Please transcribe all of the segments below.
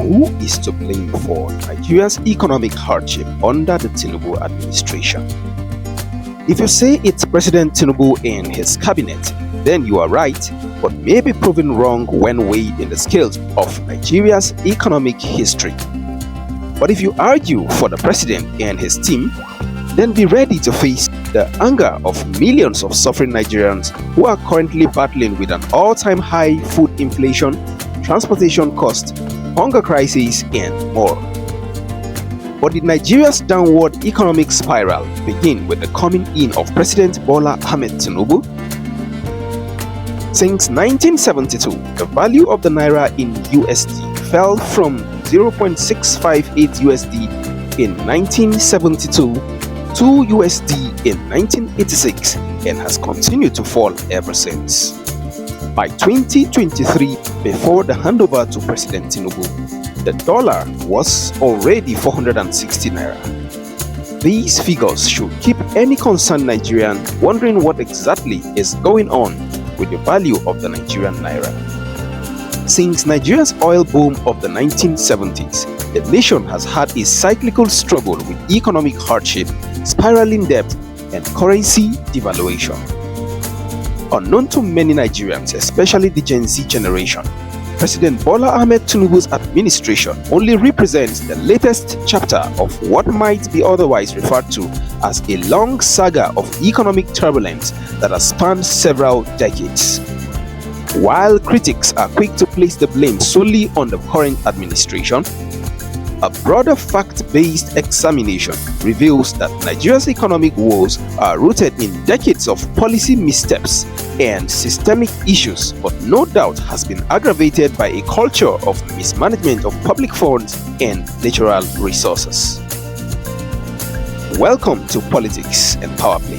who is to blame for Nigeria's economic hardship under the Tinubu administration? If you say it's President Tinubu and his cabinet, then you are right, but may be proven wrong when weighed in the scales of Nigeria's economic history. But if you argue for the president and his team, then be ready to face the anger of millions of suffering Nigerians who are currently battling with an all-time high food inflation, transportation costs, hunger crisis, and more. But did Nigeria's downward economic spiral begin with the coming in of President Bola Ahmed Tinubu? Since 1972, the value of the naira in USD fell from 0.658 USD in 1972 to USD in 1986 and has continued to fall ever since. By 2023, before the handover to President Tinubu, the dollar was already 460 naira. These figures should keep any concerned Nigerian wondering what exactly is going on with the value of the Nigerian naira. Since Nigeria's oil boom of the 1970s, the nation has had a cyclical struggle with economic hardship, spiraling debt, and currency devaluation. Unknown to many Nigerians, especially the Gen Z generation, President Bola Ahmed Tinubu's administration only represents the latest chapter of what might be otherwise referred to as a long saga of economic turbulence that has spanned several decades. While critics are quick to place the blame solely on the current administration, a broader fact-based examination reveals that Nigeria's economic woes are rooted in decades of policy missteps and systemic issues, but no doubt has been aggravated by a culture of mismanagement of public funds and natural resources. Welcome to Politics and Powerplay.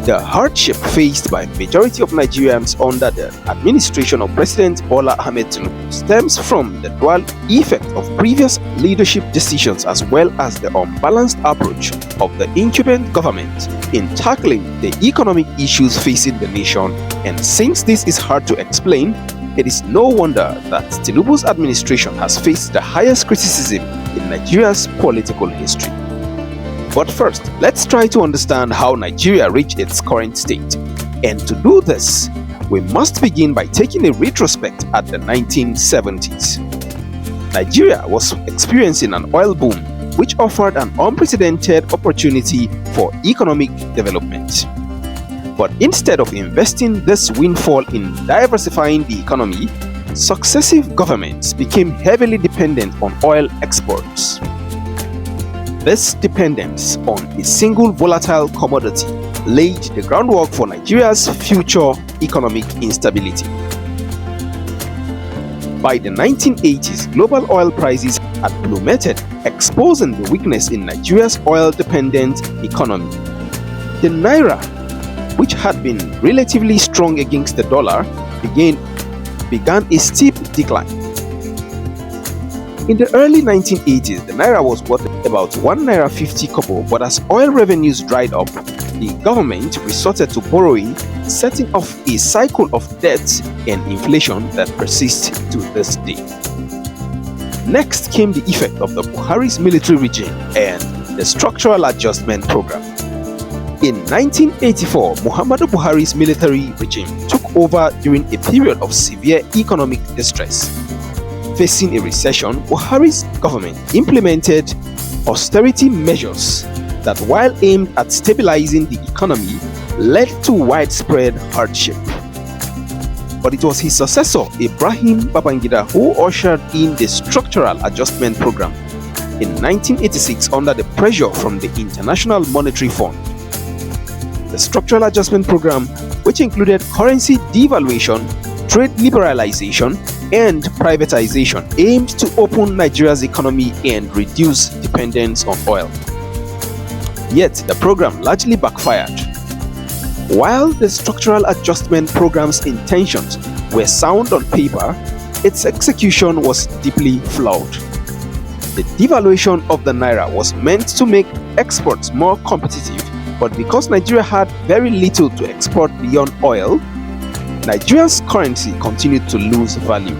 The hardship faced by majority of Nigerians under the administration of President Bola Ahmed Tinubu stems from the dual effect of previous leadership decisions as well as the unbalanced approach of the incumbent government in tackling the economic issues facing the nation. And since this is hard to explain, it is no wonder that Tinubu's administration has faced the highest criticism in Nigeria's political history. But first, let's try to understand how Nigeria reached its current state. And to do this, we must begin by taking a retrospect at the 1970s. Nigeria was experiencing an oil boom, which offered an unprecedented opportunity for economic development. But instead of investing this windfall in diversifying the economy, successive governments became heavily dependent on oil exports. This dependence on a single volatile commodity laid the groundwork for Nigeria's future economic instability. By the 1980s, global oil prices had plummeted, exposing the weakness in Nigeria's oil-dependent economy. The naira, which had been relatively strong against the dollar, began a steep decline. In the early 1980s, the naira was worth about 1 naira 50 kobo, but as oil revenues dried up, the government resorted to borrowing, setting off a cycle of debt and inflation that persists to this day. Next came the effect of the Buhari's military regime and the Structural Adjustment Program. In 1984, Muhammadu Buhari's military regime took over during a period of severe economic distress. Facing a recession, Buhari's government implemented austerity measures that, while aimed at stabilizing the economy, led to widespread hardship. But it was his successor, Ibrahim Babangida, who ushered in the Structural Adjustment Program in 1986 under the pressure from the International Monetary Fund. The Structural Adjustment Program, which included currency devaluation, trade liberalization, and privatization, aimed to open Nigeria's economy and reduce dependence on oil. Yet the program largely backfired. While the Structural Adjustment Program's intentions were sound on paper, its execution was deeply flawed. The devaluation of the naira was meant to make exports more competitive, but because Nigeria had very little to export beyond oil, Nigeria's currency continued to lose value.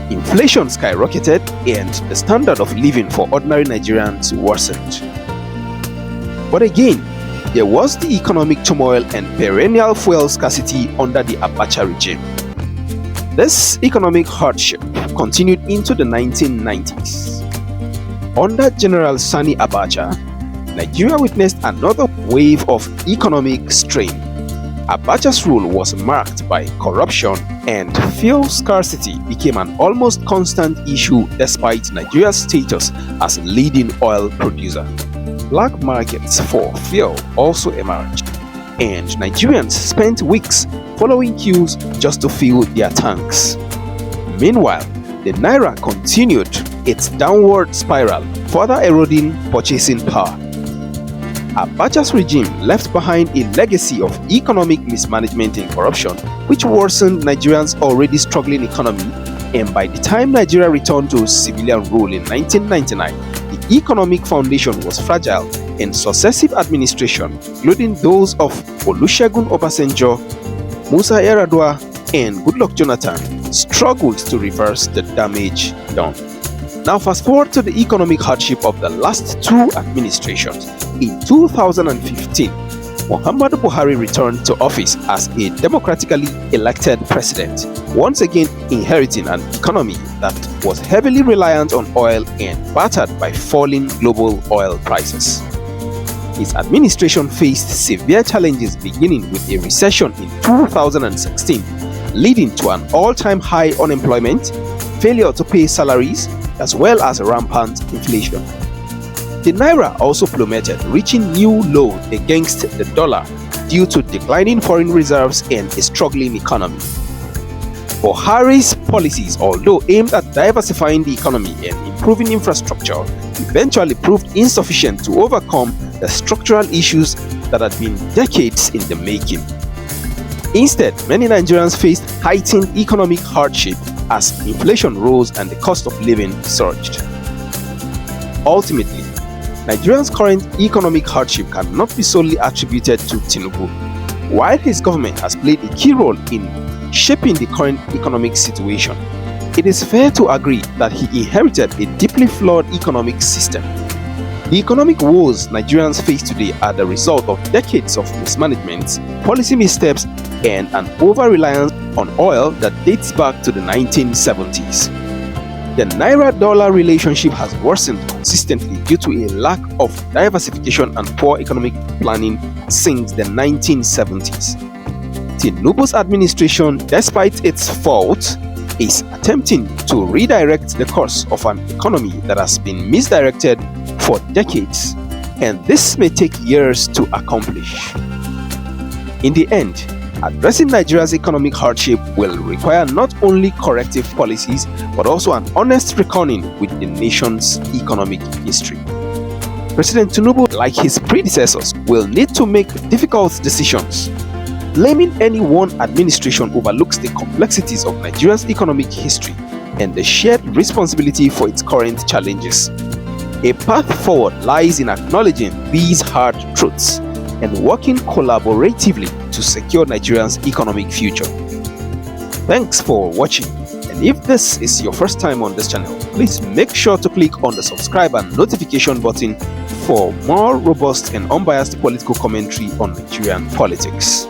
Inflation skyrocketed and the standard of living for ordinary Nigerians worsened. But again, there was the economic turmoil and perennial fuel scarcity under the Abacha regime. This economic hardship continued into the 1990s. Under General Sani Abacha, Nigeria witnessed another wave of economic strain. Abacha's rule was marked by corruption and fuel scarcity became an almost constant issue despite Nigeria's status as a leading oil producer. Black markets for fuel also emerged, and Nigerians spent weeks following queues just to fill their tanks. Meanwhile, the Naira continued its downward spiral, further eroding purchasing power. Abacha's regime left behind a legacy of economic mismanagement and corruption, which worsened Nigeria's already struggling economy, and by the time Nigeria returned to civilian rule in 1999, the economic foundation was fragile, and successive administrations, including those of Olusegun Obasanjo, Musa Yar'Adua, and Goodluck Jonathan, struggled to reverse the damage done. Now fast forward to the economic hardship of the last two administrations. In 2015, Muhammadu Buhari returned to office as a democratically elected president, once again inheriting an economy that was heavily reliant on oil and battered by falling global oil prices. His administration faced severe challenges, beginning with a recession in 2016, leading to an all-time high unemployment, failure to pay salaries, as well as rampant inflation. The Naira also plummeted, reaching new low against the dollar due to declining foreign reserves and a struggling economy. Buhari's policies, although aimed at diversifying the economy and improving infrastructure, eventually proved insufficient to overcome the structural issues that had been decades in the making. Instead, many Nigerians faced heightened economic hardship as inflation rose and the cost of living surged. Ultimately, Nigeria's current economic hardship cannot be solely attributed to Tinubu. While his government has played a key role in shaping the current economic situation, it is fair to agree that he inherited a deeply flawed economic system. The economic woes Nigerians face today are the result of decades of mismanagement, policy missteps, and an over-reliance on oil that dates back to the 1970s. The Naira-dollar relationship has worsened consistently due to a lack of diversification and poor economic planning since the 1970s. Tinubu's administration, despite its faults, is attempting to redirect the course of an economy that has been misdirected for decades, and this may take years to accomplish. In the end, addressing Nigeria's economic hardship will require not only corrective policies but also an honest reckoning with the nation's economic history. President Tinubu, like his predecessors, will need to make difficult decisions. Blaming any one administration overlooks the complexities of Nigeria's economic history and the shared responsibility for its current challenges. A path forward lies in acknowledging these hard truths and working collaboratively to secure Nigeria's economic future. Thanks for watching, and if this is your first time on this channel, please make sure to click on the subscribe and notification button for more robust and unbiased political commentary on Nigerian politics.